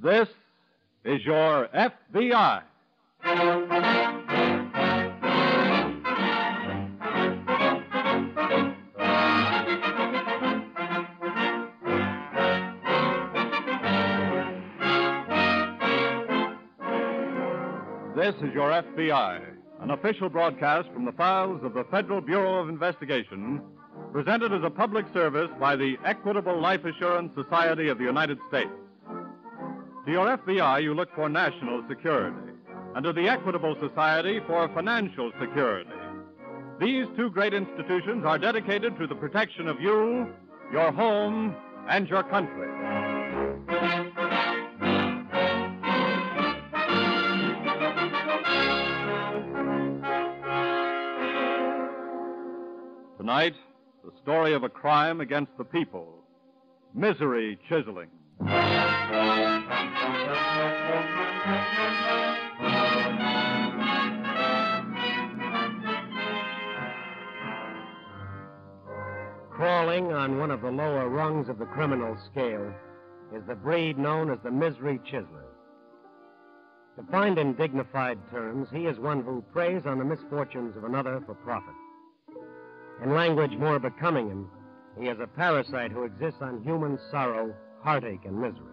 This is your FBI. This is your FBI, an official broadcast from the files of the Federal Bureau of Investigation, presented as a public service by the Equitable Life Assurance Society of the United States. To your FBI, you look for national security, and to the Equitable Society for financial security. These two great institutions are dedicated to the protection of you, your home, and your country. Tonight, the story of a crime against the people, misery chiseling. Crawling on one of the lower rungs of the criminal scale is the breed known as the misery chiseler. Defined in dignified terms, he is one who preys on the misfortunes of another for profit. In language more becoming him, he is a parasite who exists on human sorrow, heartache, and misery.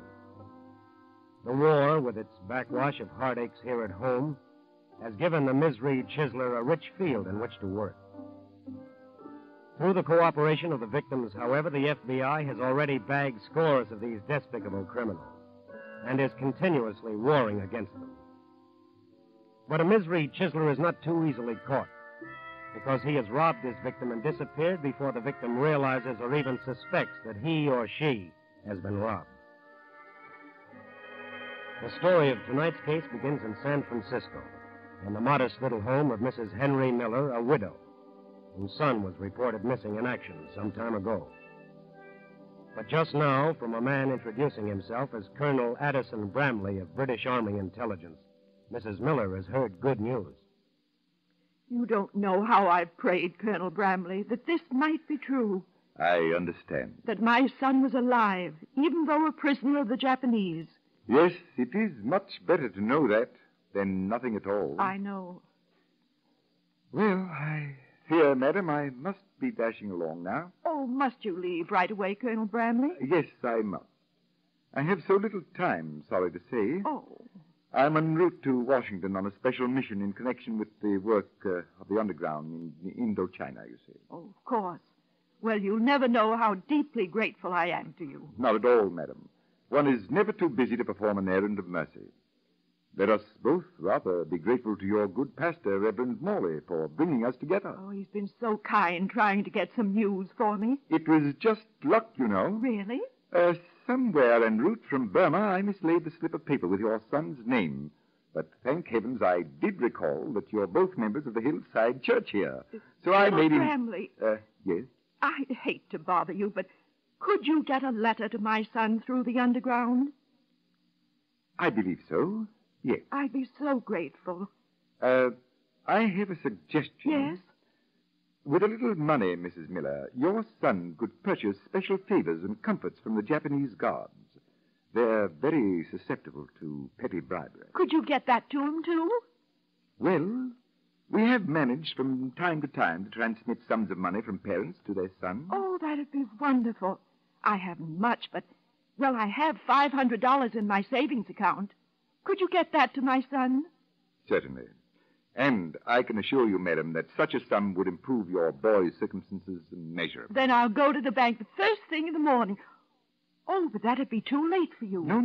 The war, with its backwash of heartaches here at home, has given the misery chiseler a rich field in which to work. Through the cooperation of the victims, however, the FBI has already bagged scores of these despicable criminals and is continuously warring against them. But a misery chiseler is not too easily caught, because he has robbed his victim and disappeared before the victim realizes or even suspects that he or she has been robbed. The story of tonight's case begins in San Francisco, in the modest little home of Mrs. Henry Miller, a widow, whose son was reported missing in action some time ago. But just now, from a man introducing himself as Colonel Addison Bramley of British Army Intelligence, Mrs. Miller has heard good news. You don't know how I've prayed, Colonel Bramley, that this might be true. I understand. That my son was alive, even though a prisoner of the Japanese. Yes, it is much better to know that than nothing at all. I know. Well, I fear, madam, I must be dashing along now. Oh, must you leave right away, Colonel Bramley? Yes, I must. I have so little time, sorry to say. Oh. I'm en route to Washington on a special mission in connection with the work of the underground in Indochina, you see. Oh, of course. Well, you'll never know how deeply grateful I am to you. Not at all, madam. One is never too busy to perform an errand of mercy. Let us both rather be grateful to your good pastor, Reverend Morley, for bringing us together. Oh, he's been so kind trying to get some news for me. It was just luck, you know. Really? Somewhere en route from Burma, I mislaid the slip of paper with your son's name. But thank heavens I did recall that you're both members of the Hillside Church here. So I made him... Bramley. Yes? I hate to bother you, but could you get a letter to my son through the underground? I believe so, yes. I'd be so grateful. I have a suggestion. Yes? With a little money, Mrs. Miller, your son could purchase special favors and comforts from the Japanese guards. They're very susceptible to petty bribery. Could you get that to him, too? Well, we have managed from time to time to transmit sums of money from parents to their sons. Oh, that'd be wonderful. I haven't much, but, well, I have $500 in my savings account. Could you get that to my son? Certainly. And I can assure you, madam, that such a sum would improve your boy's circumstances immeasurably. Then I'll go to the bank the first thing in the morning. Oh, but that'd be too late for you. No,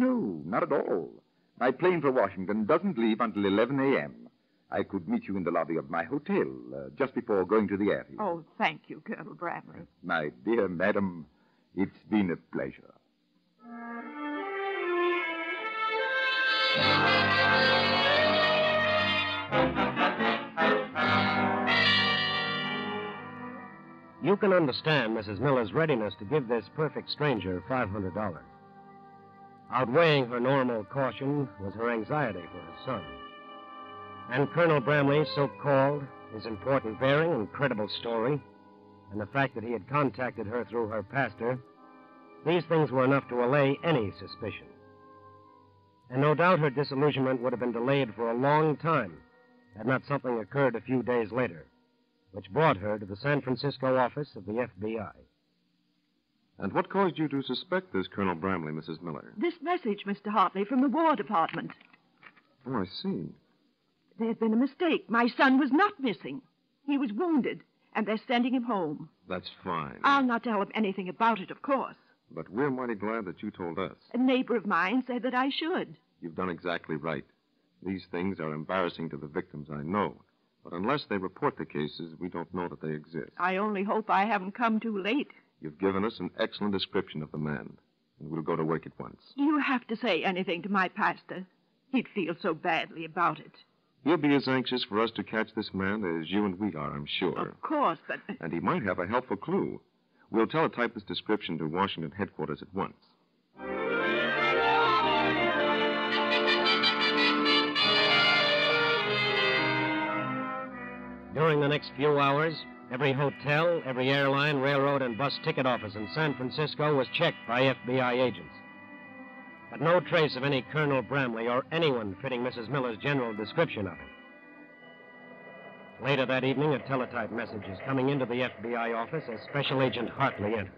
not at all. My plane for Washington doesn't leave until 11 a.m. I could meet you in the lobby of my hotel just before going to the airfield. Oh, thank you, Colonel Bramley. My dear madam, it's been a pleasure. You can understand Mrs. Miller's readiness to give this perfect stranger $500. Outweighing her normal caution was her anxiety for her son. And Colonel Bramley's so-called, his important bearing and credible story, and the fact that he had contacted her through her pastor, these things were enough to allay any suspicion. And no doubt her disillusionment would have been delayed for a long time had not something occurred a few days later, which brought her to the San Francisco office of the FBI. And what caused you to suspect this Colonel Bramley, Mrs. Miller? This message, Mr. Hartley, from the War Department. Oh, I see. There had been a mistake. My son was not missing. He was wounded, and they're sending him home. That's fine. I'll not tell him anything about it, of course. But we're mighty glad that you told us. A neighbor of mine said that I should. You've done exactly right. These things are embarrassing to the victims, I know. But unless they report the cases, we don't know that they exist. I only hope I haven't come too late. You've given us an excellent description of the man, and we'll go to work at once. Do you have to say anything to my pastor? He'd feel so badly about it. He'll be as anxious for us to catch this man as you and we are, I'm sure. Of course, but... And he might have a helpful clue. We'll teletype this description to Washington headquarters at once. During the next few hours, every hotel, every airline, railroad, and bus ticket office in San Francisco was checked by FBI agents. But no trace of any Colonel Bramley or anyone fitting Mrs. Miller's general description of him. Later that evening, a teletype message is coming into the FBI office as Special Agent Hartley enters.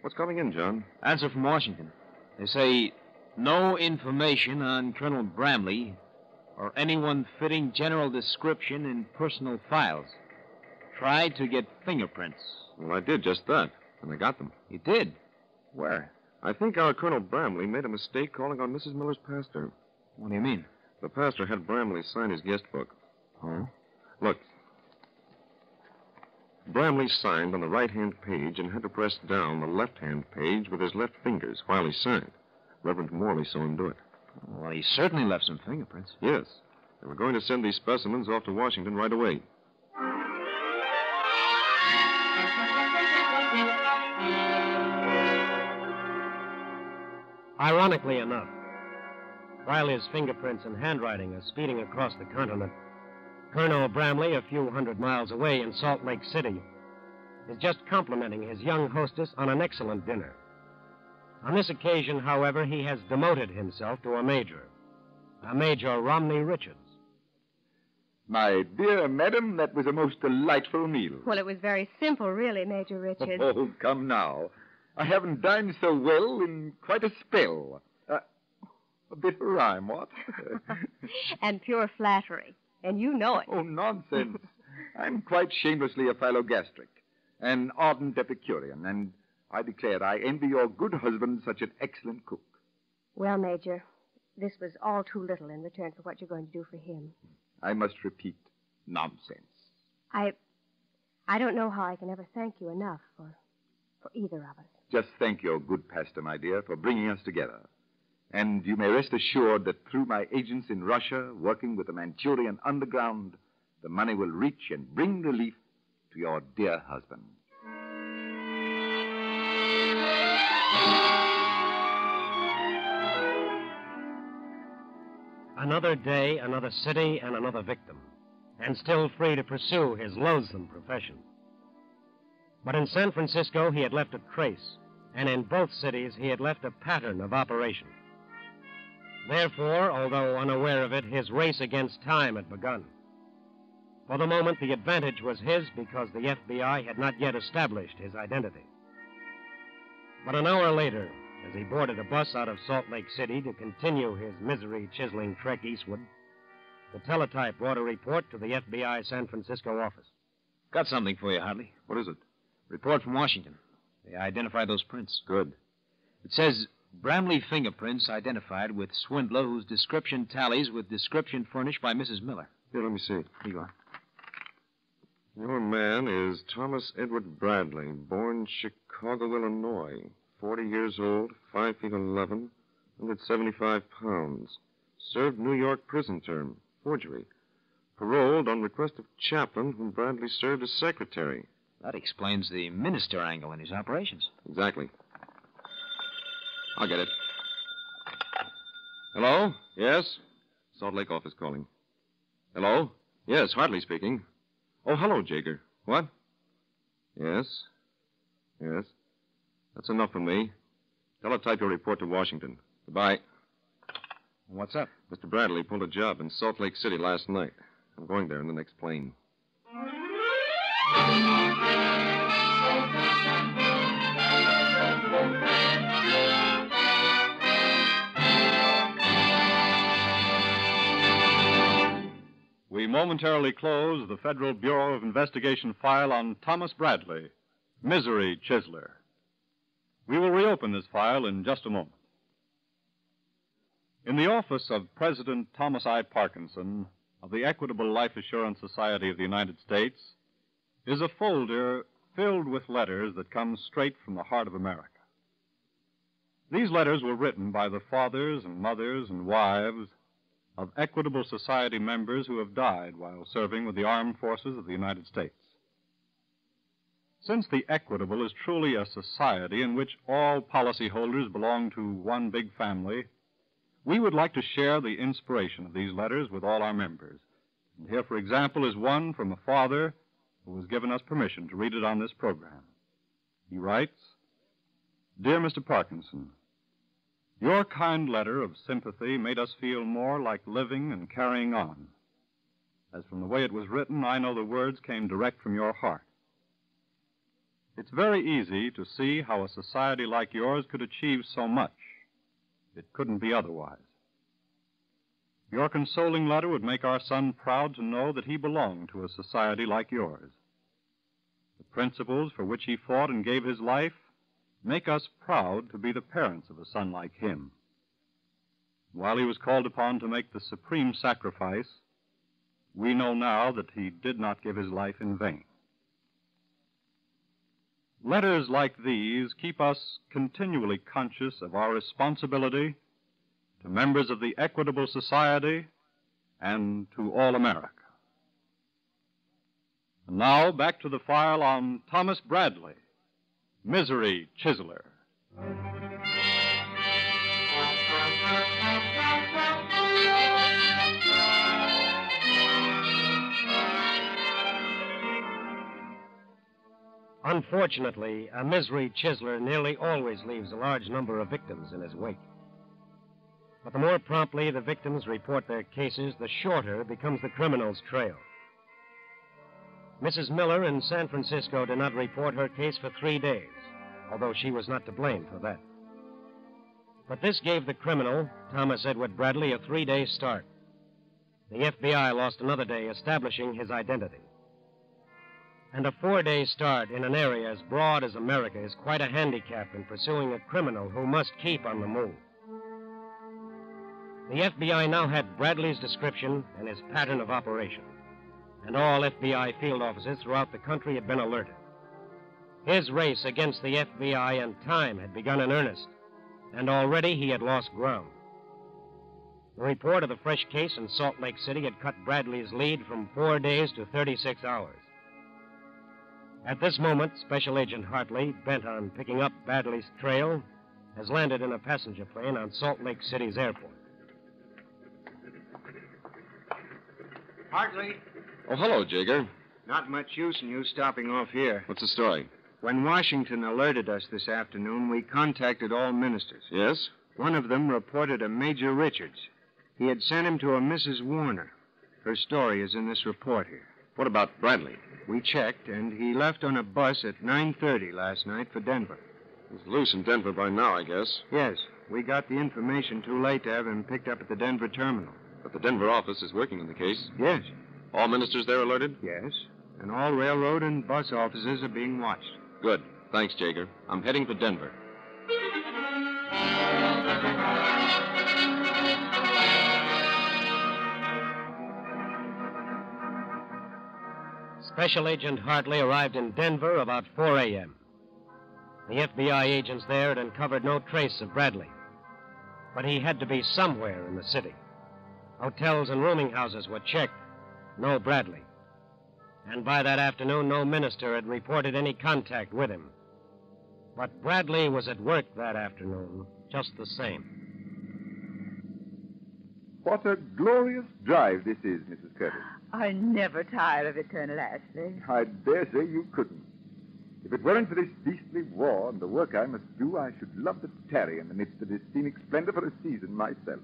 What's coming in, John? Answer from Washington. They say no information on Colonel Bramley or anyone fitting general description in personal files. Tried to get fingerprints. Well, I did just that, and I got them. You did? Where? I think our Colonel Bramley made a mistake calling on Mrs. Miller's pastor. What do you mean? The pastor had Bramley sign his guest book. Oh? Look. Bramley signed on the right-hand page and had to press down the left-hand page with his left fingers while he signed. Reverend Morley saw him do it. Well, he certainly left some fingerprints. Yes. They were going to send these specimens off to Washington right away. Ironically enough, while his fingerprints and handwriting are speeding across the continent, Colonel Bramley, a few hundred miles away in Salt Lake City, is just complimenting his young hostess on an excellent dinner. On this occasion, however, he has demoted himself to a Major Romney Richards. My dear madam, that was a most delightful meal. Well, it was very simple, really, Major Richards. Oh, come now. I haven't dined so well in quite a spell. A bit of rhyme, what? And pure flattery. And you know it. Oh, nonsense. I'm quite shamelessly a philogastric, an ardent Epicurean, and I declare I envy your good husband such an excellent cook. Well, Major, this was all too little in return for what you're going to do for him. I must repeat, nonsense. I don't know how I can ever thank you enough for either of us. Just thank your good pastor, my dear, for bringing us together. And you may rest assured that through my agents in Russia, working with the Manchurian underground, the money will reach and bring relief to your dear husband. Another day, another city, and another victim, and still free to pursue his loathsome profession. But in San Francisco, he had left a trace, and in both cities, he had left a pattern of operation. Therefore, although unaware of it, his race against time had begun. For the moment, the advantage was his because the FBI had not yet established his identity. But an hour later, as he boarded a bus out of Salt Lake City to continue his misery-chiseling trek eastward, the teletype brought a report to the FBI San Francisco office. Got something for you, Hartley. What is it? Report from Washington. They identified those prints. Good. It says Bramley fingerprints identified with swindler whose description tallies with description furnished by Mrs. Miller. Here, let me see. Here you are. Your man is Thomas Edward Bradley, born Chicago, Illinois. 40 years old, 5 feet 11, 175 pounds. Served New York prison term. Forgery. Paroled on request of chaplain whom Bradley served as secretary. That explains the minister angle in his operations. Exactly. I'll get it. Hello? Yes? Salt Lake office calling. Hello? Yes, Hartley speaking. Oh, hello, Jager. What? Yes? Yes. That's enough for me. Teletype your report to Washington. Goodbye. What's up? Mr. Bradley pulled a job in Salt Lake City last night. I'm going there in the next plane. We momentarily close the Federal Bureau of Investigation file on Thomas Bradley, Misery Chiseler. We will reopen this file in just a moment. In the office of President Thomas I. Parkinson of the Equitable Life Assurance Society of the United States is a folder filled with letters that come straight from the heart of America. These letters were written by the fathers and mothers and wives of Equitable Society members who have died while serving with the armed forces of the United States. Since the Equitable is truly a society in which all policyholders belong to one big family, we would like to share the inspiration of these letters with all our members. And here, for example, is one from a father who has given us permission to read it on this program. He writes, "Dear Mr. Parkinson, your kind letter of sympathy made us feel more like living and carrying on. As from the way it was written, I know the words came direct from your heart. It's very easy to see how a society like yours could achieve so much. It couldn't be otherwise. Your consoling letter would make our son proud to know that he belonged to a society like yours. The principles for which he fought and gave his life make us proud to be the parents of a son like him. While he was called upon to make the supreme sacrifice, we know now that he did not give his life in vain." Letters like these keep us continually conscious of our responsibility to members of the Equitable Society and to all America. And now, back to the file on Thomas Bradley, Misery Chiseler. Unfortunately, a misery chiseler nearly always leaves a large number of victims in his wake. But the more promptly the victims report their cases, the shorter becomes the criminal's trail. Mrs. Miller in San Francisco did not report her case for 3 days, although she was not to blame for that. But this gave the criminal, Thomas Edward Bradley, a 3-day start. The FBI lost another day establishing his identity. And a 4-day start in an area as broad as America is quite a handicap in pursuing a criminal who must keep on the move. The FBI now had Bradley's description and his pattern of operation, and all FBI field offices throughout the country had been alerted. His race against the FBI and time had begun in earnest, and already he had lost ground. The report of the fresh case in Salt Lake City had cut Bradley's lead from 4 days to 36 hours. At this moment, Special Agent Hartley, bent on picking up Bradley's trail, has landed in a passenger plane on Salt Lake City's airport. Hartley, Oh, hello, Jager. not much use in you stopping off here. What's the story? When Washington alerted us this afternoon, we contacted all ministers. Yes? One of them reported a Major Richards. He had sent him to a Mrs. Warner. Her story is in this report here. What about Bradley? We checked, and he left on a bus at 9:30 last night for Denver. He's loose in Denver by now, I guess. Yes, we got the information too late to have him picked up at the Denver terminal. But the Denver office is working on the case. Yes, All ministers there alerted? yes, and all railroad and bus offices are being watched. Good. Thanks, Jager. I'm heading for Denver. Special Agent Hartley arrived in Denver about 4 a.m. The FBI agents there had uncovered no trace of Bradley. But he had to be somewhere in the city. Hotels and rooming houses were checked. No Bradley. And by that afternoon, no minister had reported any contact with him. But Bradley was at work that afternoon, just the same. What a glorious drive this is, Mrs. Curtis. I never tire of it, Colonel Ashley. I dare say you couldn't. If it weren't for this beastly war and the work I must do, I should love to tarry in the midst of this scenic splendor for a season myself.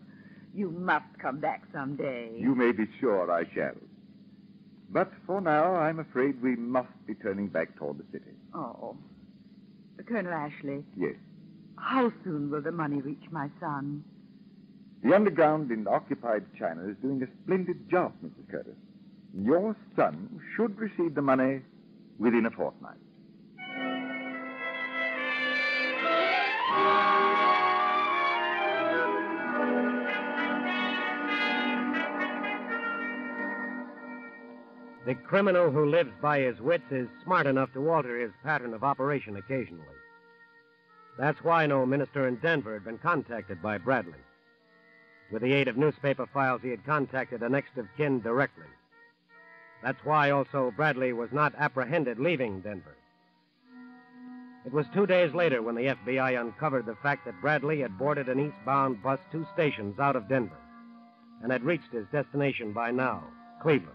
You must come back someday. You may be sure I shall. But for now, I'm afraid we must be turning back toward the city. Oh. Colonel Ashley, Yes. how soon will the money reach my son? The underground in occupied China is doing a splendid job, Mrs. Curtis. Your son should receive the money within a fortnight. The criminal who lives by his wits is smart enough to alter his pattern of operation occasionally. That's why no minister in Denver had been contacted by Bradley. With the aid of newspaper files, he had contacted a next of kin directly. That's why also Bradley was not apprehended leaving Denver. It was 2 days later when the FBI uncovered the fact that Bradley had boarded an eastbound bus 2 stations out of Denver and had reached his destination by now, Cleveland.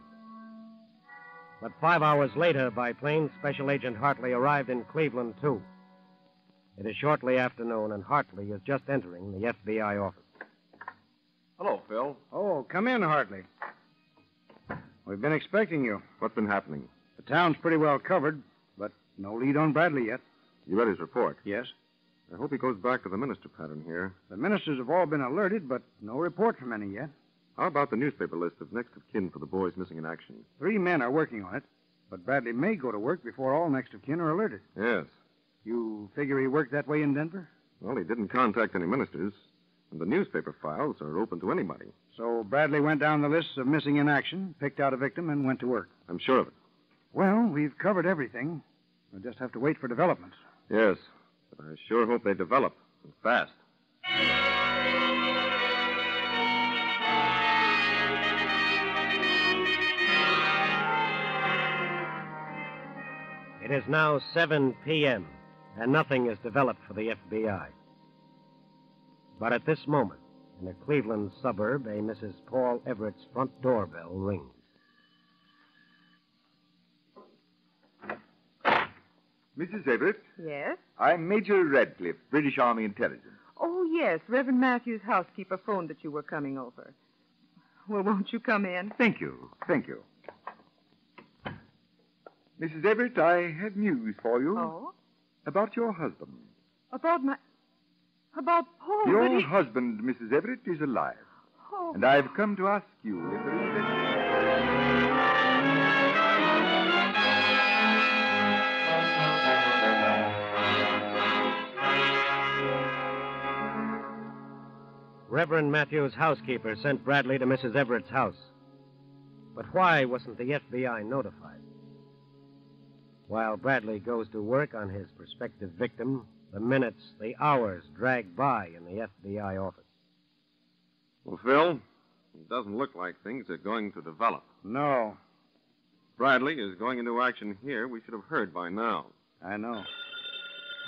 But 5 hours later, by plane, Special Agent Hartley arrived in Cleveland, too. It is shortly afternoon, and Hartley is just entering the FBI office. Hello, Phil. Oh, come in, Hartley. We've been expecting you. What's been happening? The town's pretty well covered, but no lead on Bradley yet. You read his report? Yes. I hope he goes back to the minister pattern here. The ministers have all been alerted, but no report from any yet. How about the newspaper list of next of kin for the boys missing in action? 3 men are working on it, but Bradley may go to work before all next of kin are alerted. Yes. You figure he worked that way in Denver? Well, he didn't contact any ministers, and the newspaper files are open to anybody. So Bradley went down the list of missing in action, picked out a victim, and went to work. I'm sure of it. Well, we've covered everything. We'll just have to wait for developments. Yes, but I sure hope they develop, and fast. It is now 7 p.m., and nothing is developed for the FBI. But at this moment, in a Cleveland suburb, a Mrs. Paul Everett's front doorbell rings. Mrs. Everett, Yes? I'm Major Radcliffe, British Army Intelligence. Oh, yes. Reverend Matthews' housekeeper phoned that you were coming over. Well, won't you come in? Thank you. Thank you. Mrs. Everett, I have news for you. Oh? About your husband. About Paul. Your but he- husband, Mrs. Everett, is alive. Oh. And I've come to ask you if there is any... Reverend Matthews' housekeeper sent Bradley to Mrs. Everett's house. But why wasn't the FBI notified? While Bradley goes to work on his prospective victim, the minutes, the hours drag by in the FBI office. Well, Phil, it doesn't look like things are going to develop. No, Bradley is going into action here. We should have heard by now. I know.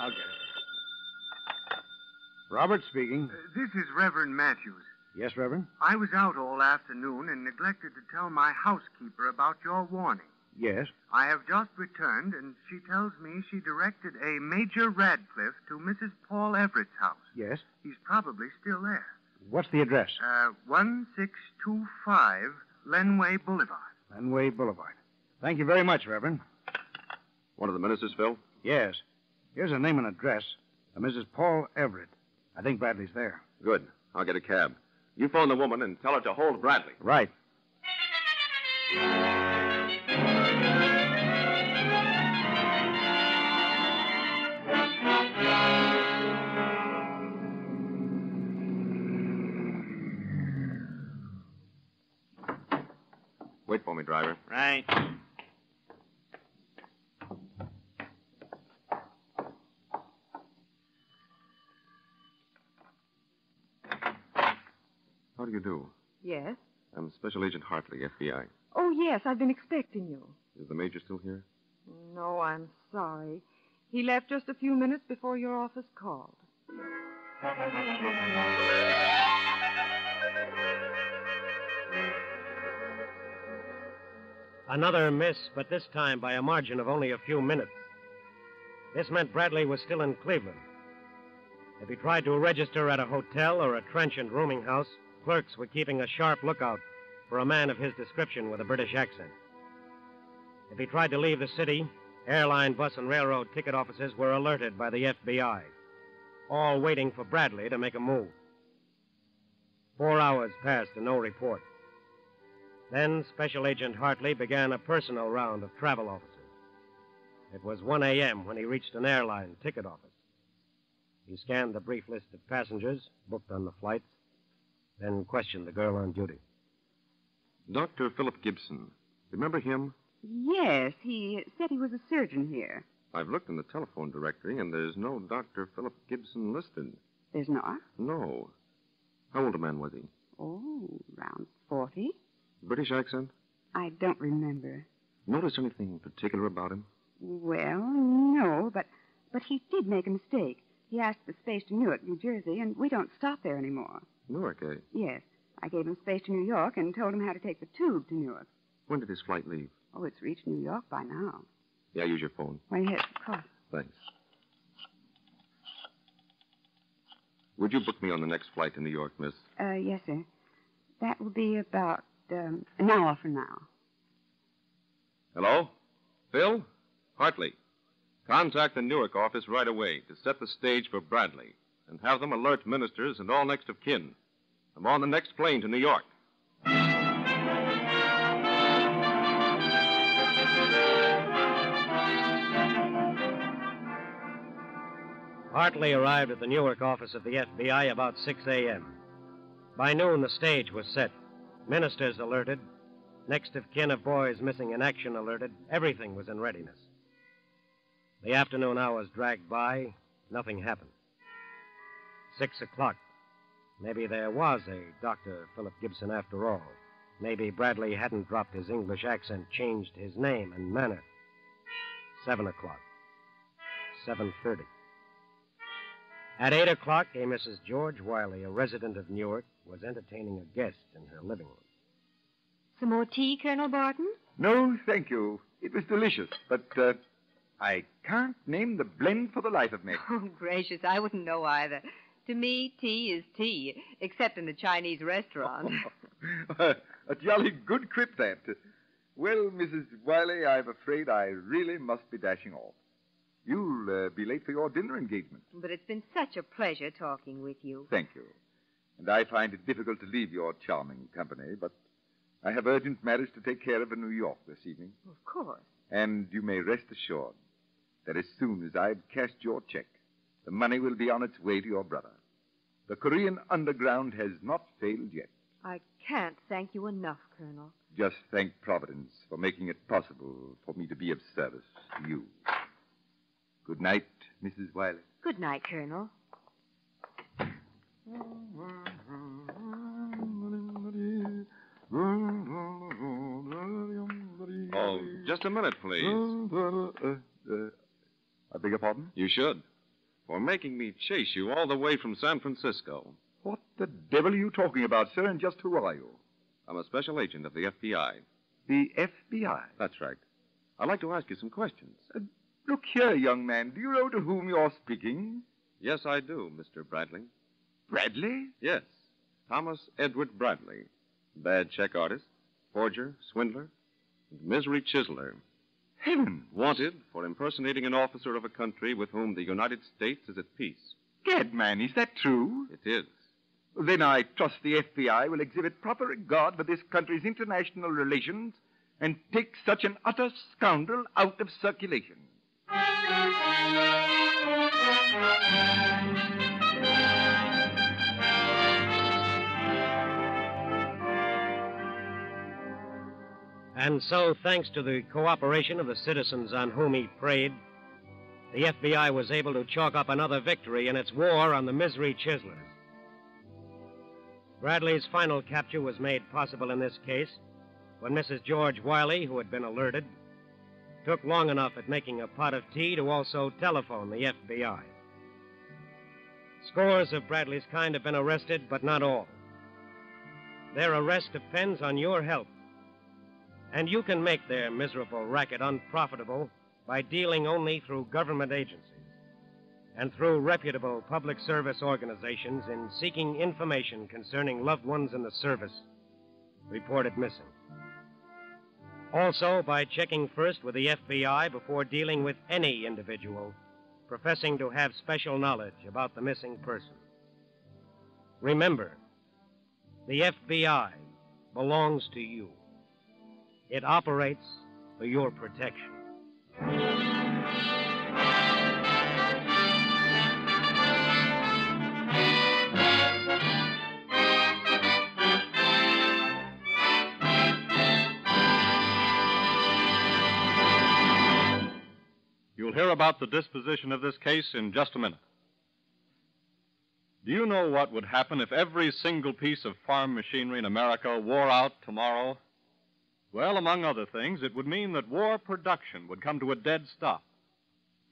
I'll get it. Robert speaking. This is Reverend Matthews. Yes, Reverend? I was out all afternoon and neglected to tell my housekeeper about your warning. Yes. I have just returned, and she tells me she directed a Major Radcliffe to Mrs. Paul Everett's house. Yes. He's probably still there. What's the address? 1625 Lenway Boulevard. Lenway Boulevard. Thank you very much, Reverend. One of the ministers, Phil? Yes. Here's a name and address. Mrs. Paul Everett. I think Bradley's there. Good. I'll get a cab. You phone the woman and tell her to hold Bradley. Right. Wait for me, driver. Right. How do you do? Yes? I'm Special Agent Hartley, FBI. Oh, yes. I've been expecting you. Is the major still here? No, I'm sorry. He left just a few minutes before your office called. Another miss, but this time by a margin of only a few minutes. This meant Bradley was still in Cleveland. If he tried to register at a hotel or a trenchant rooming house, clerks were keeping a sharp lookout for a man of his description with a British accent. If he tried to leave the city, airline, bus, and railroad ticket offices were alerted by the FBI, all waiting for Bradley to make a move. 4 hours passed and no report. Then Special Agent Hartley began a personal round of travel offices. It was 1 a.m. when he reached an airline ticket office. He scanned the brief list of passengers booked on the flights, then questioned the girl on duty. Dr. Philip Gibson. Remember him? Yes, he said he was a surgeon here. I've looked in the telephone directory, and there's no Dr. Philip Gibson listed. There's not? No. How old a man was he? Oh, around 40. British accent? I don't remember. Notice anything particular about him? Well, no, but he did make a mistake. He asked for space to Newark, New Jersey, and we don't stop there anymore. Newark, eh? Yes. I gave him space to New York and told him how to take the tube to Newark. When did his flight leave? Oh, it's reached New York by now. Yeah, use your phone. Why, yes, of course. Thanks. Would you book me on the next flight to New York, miss? Yes, sir. That will be about an hour from now. Hello? Phil? Hartley. Contact the Newark office right away to set the stage for Bradley and have them alert ministers and all next of kin. I'm on the next plane to New York. Hartley arrived at the Newark office of the FBI about 6 a.m. By noon, the stage was set. Ministers alerted. Next of kin of boys missing in action alerted. Everything was in readiness. The afternoon hours dragged by. Nothing happened. 6 o'clock. Maybe there was a Dr. Philip Gibson after all. Maybe Bradley hadn't dropped his English accent, changed his name and manner. 7 o'clock. 7:30. At 8 o'clock, a Mrs. George Wiley, a resident of Newark, was entertaining a guest in her living room. Some more tea, Colonel Barton? No, thank you. It was delicious, but I can't name the blend for the life of me. Oh, gracious, I wouldn't know either. To me, tea is tea, except in the Chinese restaurant. A jolly good quip, that. Well, Mrs. Wiley, I'm afraid I really must be dashing off. You'll be late for your dinner engagement. But it's been such a pleasure talking with you. Thank you. And I find it difficult to leave your charming company, but I have urgent matters to take care of in New York this evening. Of course. And you may rest assured that as soon as I've cashed your check, the money will be on its way to your brother. The Korean underground has not failed yet. I can't thank you enough, Colonel. Just thank Providence for making it possible for me to be of service to you. Good night, Mrs. Wiley. Good night, Colonel. Oh, just a minute, please. I beg your pardon? You should. For making me chase you all the way from San Francisco. What the devil are you talking about, sir, and just who are you? I'm a special agent of the FBI. The FBI? That's right. I'd like to ask you some questions. Look here, young man. Do you know to whom you're speaking? Yes, I do, Mr. Bradley. Bradley? Yes. Thomas Edward Bradley. Bad check artist, forger, swindler, and misery chiseler. Heaven! Wanted for impersonating an officer of a country with whom the United States is at peace. Gad, man, is that true? It is. Then I trust the FBI will exhibit proper regard for this country's international relations and take such an utter scoundrel out of circulation. And so, thanks to the cooperation of the citizens on whom he preyed, the FBI was able to chalk up another victory in its war on the misery chiselers. Bradley's final capture was made possible in this case when Mrs. George Wiley, who had been alerted, took long enough at making a pot of tea to also telephone the FBI. Scores of Bradley's kind have been arrested, but not all. Their arrest depends on your help. And you can make their miserable racket unprofitable by dealing only through government agencies. and through reputable public service organizations in seeking information concerning loved ones in the service reported missing. Also, by checking first with the FBI before dealing with any individual professing to have special knowledge about the missing person. Remember, the FBI belongs to you. It operates for your protection. You'll hear about the disposition of this case in just a minute. Do you know what would happen if every single piece of farm machinery in America wore out tomorrow? Well, among other things, it would mean that war production would come to a dead stop.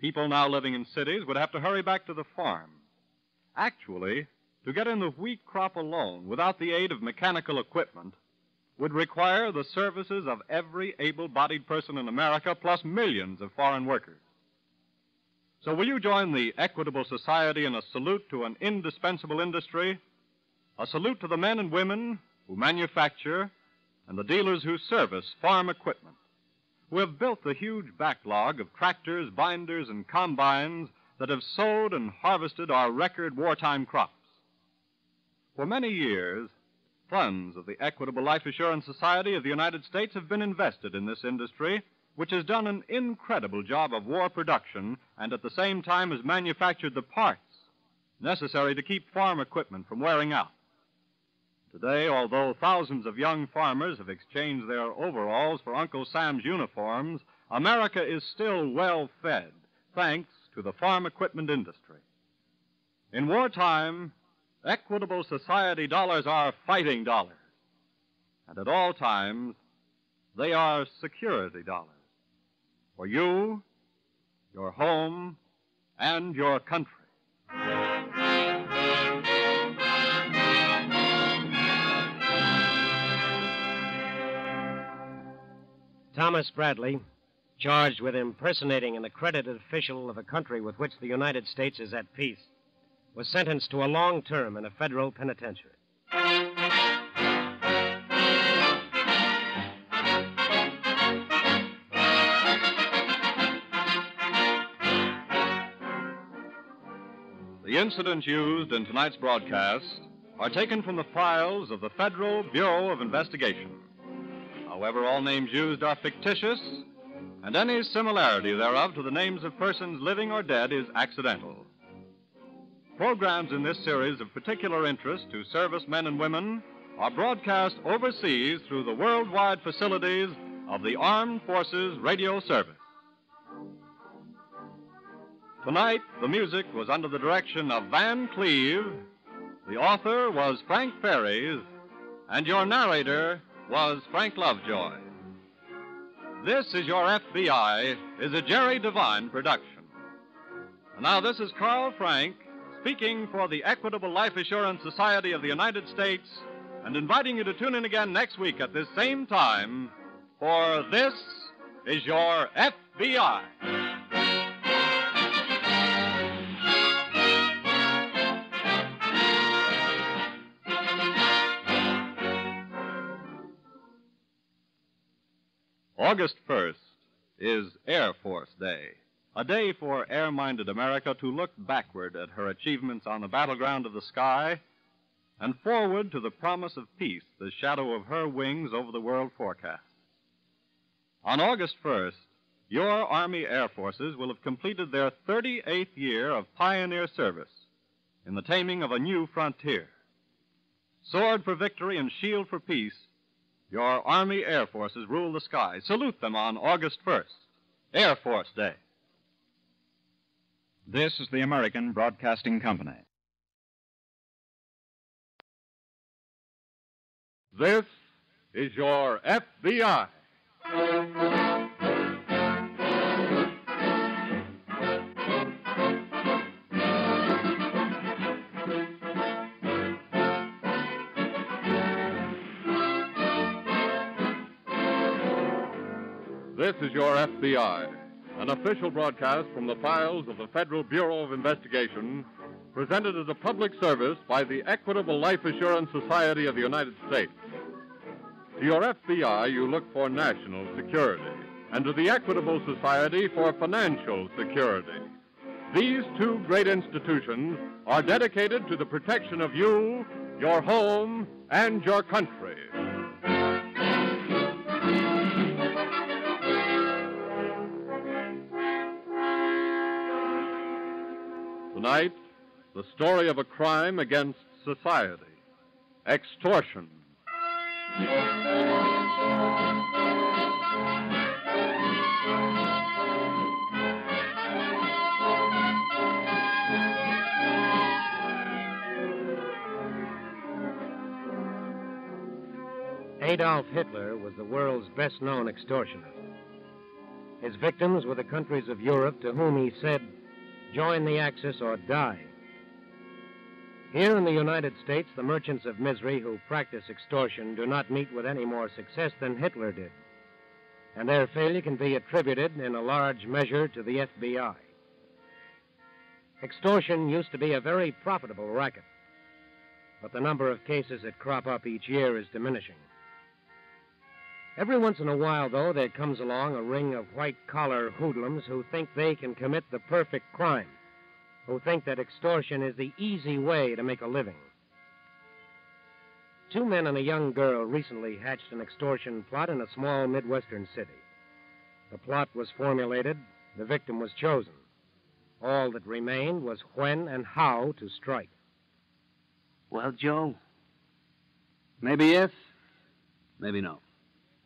People now living in cities would have to hurry back to the farm. Actually, to get in the wheat crop alone without the aid of mechanical equipment would require the services of every able-bodied person in America, plus millions of foreign workers. So will you join the Equitable Society in a salute to an indispensable industry, a salute to the men and women who manufacture and the dealers who service farm equipment, who have built the huge backlog of tractors, binders, and combines that have sowed and harvested our record wartime crops? For many years, funds of the Equitable Life Assurance Society of the United States have been invested in this industry, which has done an incredible job of war production and at the same time has manufactured the parts necessary to keep farm equipment from wearing out. Today, although thousands of young farmers have exchanged their overalls for Uncle Sam's uniforms, America is still well fed, thanks to the farm equipment industry. In wartime, Equitable Society dollars are fighting dollars, and at all times, they are security dollars. For you, your home, and your country. Thomas Bradley, charged with impersonating an accredited official of a country with which the United States is at peace, was sentenced to a long term in a federal penitentiary. The incidents used in tonight's broadcast are taken from the files of the Federal Bureau of Investigation. However, all names used are fictitious, and any similarity thereof to the names of persons living or dead is accidental. Programs in this series of particular interest to servicemen and women are broadcast overseas through the worldwide facilities of the Armed Forces Radio Service. Tonight, the music was under the direction of Van Cleve, the author was Frank Ferries, and your narrator was Frank Lovejoy. This Is Your FBI is a Jerry Devine production. And now this is Carl Frank speaking for the Equitable Life Assurance Society of the United States and inviting you to tune in again next week at this same time for This Is Your FBI. August 1st is Air Force Day, a day for air-minded America to look backward at her achievements on the battleground of the sky and forward to the promise of peace, the shadow of her wings over the world forecast. On August 1st, your Army Air Forces will have completed their 38th year of pioneer service in the taming of a new frontier. Sword for victory and shield for peace, your Army Air Forces rule the sky. Salute them on August 1st, Air Force Day. This is the American Broadcasting Company. This is your FBI. This is your FBI, an official broadcast from the files of the Federal Bureau of Investigation, presented as a public service by the Equitable Life Assurance Society of the United States. To your FBI, you look for national security, and to the Equitable Society for financial security. These two great institutions are dedicated to the protection of you, your home, and your country. Tonight, the story of a crime against society, extortion. Adolf Hitler was the world's best-known extortionist. His victims were the countries of Europe to whom he said, "Join the Axis or die." Here in the United States, the merchants of misery who practice extortion do not meet with any more success than Hitler did, and their failure can be attributed in a large measure to the FBI. Extortion used to be a very profitable racket, but the number of cases that crop up each year is diminishing. Every once in a while, though, there comes along a ring of white-collar hoodlums who think they can commit the perfect crime, who think that extortion is the easy way to make a living. Two men and a young girl recently hatched an extortion plot in a small Midwestern city. The plot was formulated, the victim was chosen. All that remained was when and how to strike. Well, Joe, maybe yes, maybe no.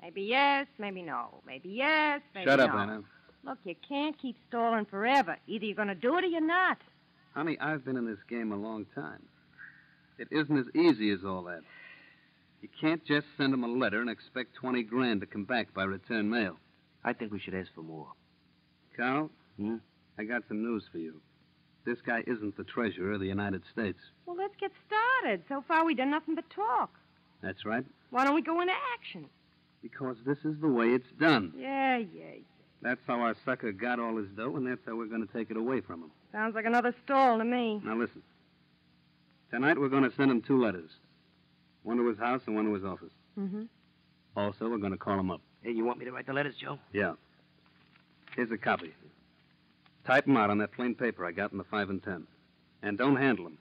Maybe yes, maybe no. Maybe yes, maybe Shut no. up, Anna. Look, you can't keep stalling forever. Either you're going to do it or you're not. Honey, I've been in this game a long time. It isn't as easy as all that. You can't just send them a letter and expect 20 grand to come back by return mail. I think we should ask for more. Carl, I got some news for you. This guy isn't the treasurer of the United States. Well, let's get started. So far, we've done nothing but talk. That's right. Why don't we go into action? Because this is the way it's done. Yeah. That's how our sucker got all his dough, and that's how we're going to take it away from him. Sounds like another stall to me. Now, listen. Tonight, we're going to send him 2 letters. One to his house and one to his office. Mm-hmm. Also, we're going to call him up. Hey, you want me to write the letters, Joe? Yeah. Here's a copy. Type them out on that plain paper I got in the 5 and 10. And don't handle them.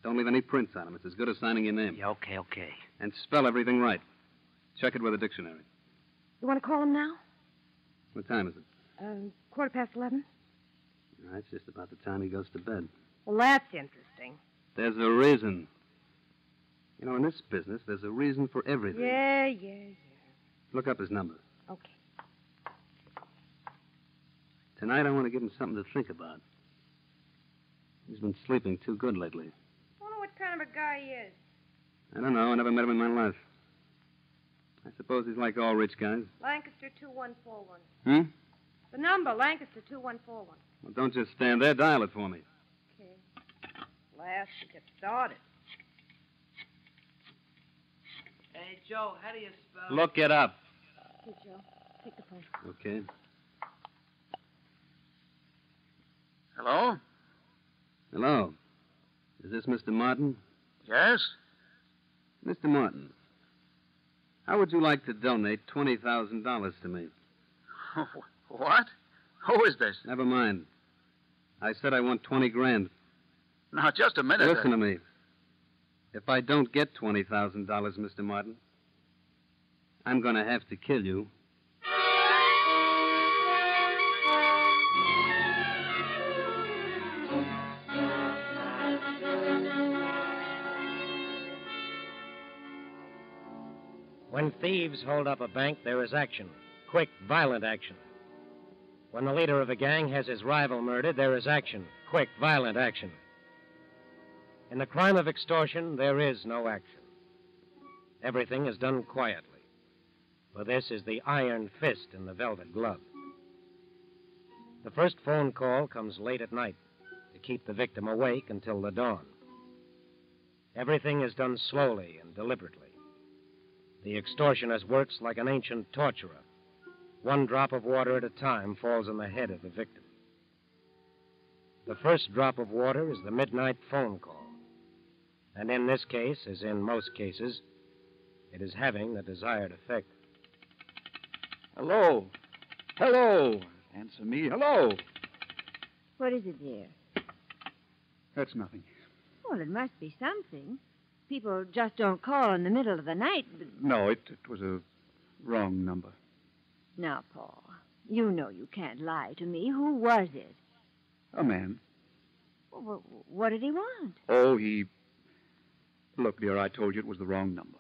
Don't leave any prints on them. It's as good as signing your name. Yeah, okay. And spell everything right. Check it with a dictionary. You want to call him now? What time is it? 11:15. That's just about the time he goes to bed. Well, that's interesting. There's a reason. You know, in this business, there's a reason for everything. Yeah. Look up his number. Okay. Tonight, I want to give him something to think about. He's been sleeping too good lately. I wonder what kind of a guy he is. I don't know. I never met him in my life. I suppose he's like all rich guys. Lancaster 2141. Hmm? The number, Lancaster 2141. Well, don't just stand there. Dial it for me. Okay. Last to get started. Hey, Joe, how do you spell... Look it up. Here, Joe. Take the phone. Okay. Hello? Hello. Is this Mr. Martin? Yes? Mr. Martin, how would you like to donate $20,000 to me? What? Who is this? Never mind. I said I want 20 grand. Now, just a minute. Listen to me. If I don't get $20,000, Mr. Martin, I'm going to have to kill you. When thieves hold up a bank, there is action. Quick, violent action. When the leader of a gang has his rival murdered, there is action. Quick, violent action. In the crime of extortion, there is no action. Everything is done quietly. For this is the iron fist in the velvet glove. The first phone call comes late at night to keep the victim awake until the dawn. Everything is done slowly and deliberately. The extortionist works like an ancient torturer. One drop of water at a time falls on the head of the victim. The first drop of water is the midnight phone call. And in this case, as in most cases, it is having the desired effect. Hello. Hello. Answer me. Hello. What is it, dear? That's nothing. Well, it must be something. People just don't call in the middle of the night. But... No, it was a wrong number. Now, Paul, you know you can't lie to me. Who was it? A man. Well, what did he want? Oh, he... Look, dear, I told you it was the wrong number.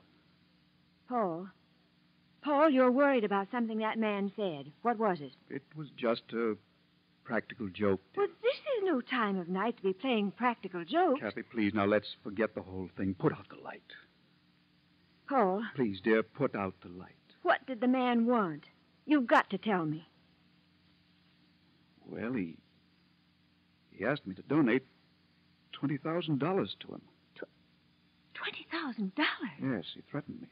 Paul, you're worried about something that man said. What was it? It was just a practical joke. Well, this is no time of night to be playing practical jokes. Kathy, please, now let's forget the whole thing. Put out the light. Paul. Please, dear, put out the light. What did the man want? You've got to tell me. Well, he asked me to donate $20,000 to him. $20,000? Yes, he threatened me.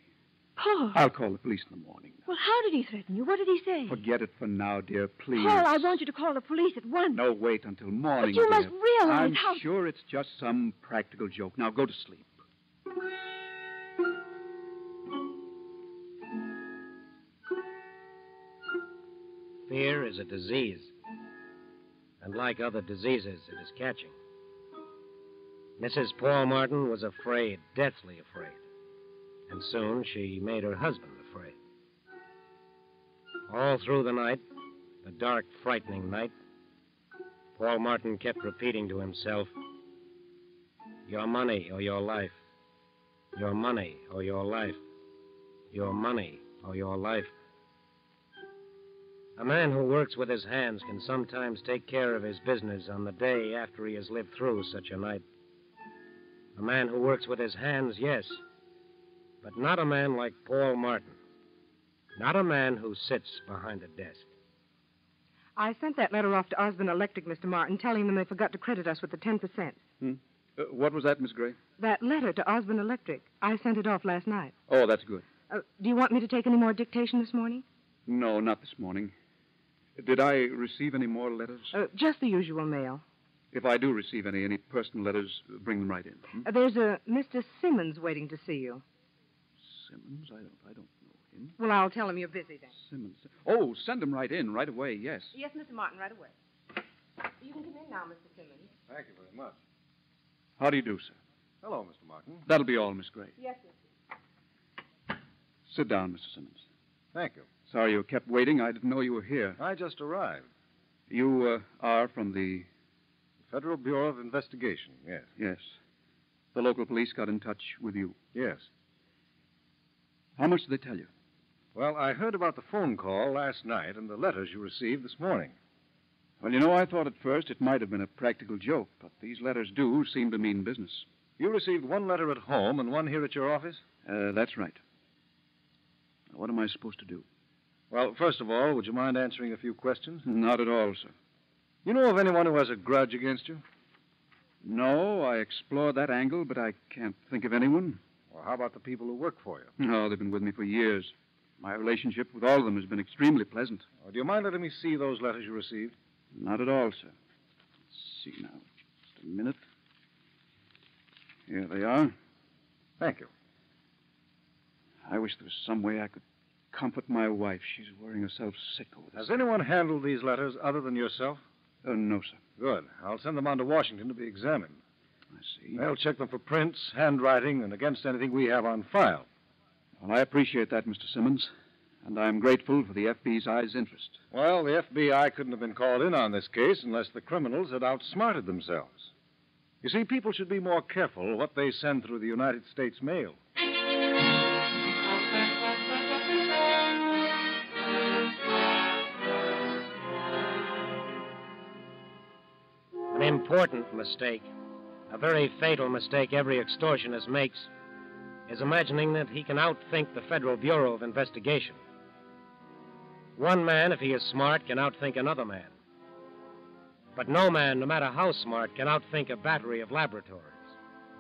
Paul. I'll call the police in the morning. Well, how did he threaten you? What did he say? Forget it for now, dear, please. Paul, I want you to call the police at once. No, wait until morning, But you dear. must realize I'm how... sure it's just some practical joke. Now, go to sleep. Fear is a disease. And like other diseases, it is catching. Mrs. Paul Martin was afraid, deathly afraid. And soon she made her husband afraid. All through the night, the dark, frightening night, Paul Martin kept repeating to himself, "Your money or your life. Your money or your life. Your money or your life." A man who works with his hands can sometimes take care of his business on the day after he has lived through such a night. A man who works with his hands, yes, but not a man like Paul Martin. Not a man who sits behind a desk. I sent that letter off to Osborne Electric, Mr. Martin, telling them they forgot to credit us with the 10%. What was that, Miss Gray? That letter to Osborne Electric. I sent it off last night. Oh, that's good. Do you want me to take any more dictation this morning? No, not this morning. Did I receive any more letters? Just the usual mail. If I do receive any personal letters, bring them right in. There's a Mr. Simmons waiting to see you. Simmons? I don't know him. Well, I'll tell him you're busy then. Simmons. Oh, send him right in, right away, yes. Yes, Mr. Martin, right away. You can come in now, Mr. Simmons. Thank you very much. How do you do, sir? Hello, Mr. Martin. That'll be all, Miss Gray. Yes, sir. Sit down, Mr. Simmons. Thank you. Sorry you kept waiting. I didn't know you were here. I just arrived. You are from the... Federal Bureau of Investigation, yes. Yes. The local police got in touch with you. Yes. How much did they tell you? Well, I heard about the phone call last night and the letters you received this morning. Well, you know, I thought at first it might have been a practical joke, but these letters do seem to mean business. You received one letter at home and one here at your office? That's right. Now, what am I supposed to do? Well, first of all, would you mind answering a few questions? Not at all, sir. You know of anyone who has a grudge against you? No, I explored that angle, but I can't think of anyone. Well, how about the people who work for you? No, they've been with me for years. My relationship with all of them has been extremely pleasant. Oh, do you mind letting me see those letters you received? Not at all, sir. Let's see now. Just a minute. Here they are. Thank you. I wish there was some way I could comfort my wife. She's worrying herself sick over this. Has anyone handled these letters other than yourself? No, sir. Good. I'll send them on to Washington to be examined. I see. They'll check them for prints, handwriting, and against anything we have on file. Well, I appreciate that, Mr. Simmons, and I'm grateful for the FBI's interest. Well, the FBI couldn't have been called in on this case unless the criminals had outsmarted themselves. You see, people should be more careful what they send through the United States mail. An important mistake, a very fatal mistake every extortionist makes, is imagining that he can outthink the Federal Bureau of Investigation. One man, if he is smart, can outthink another man. But no man, no matter how smart, can outthink a battery of laboratories,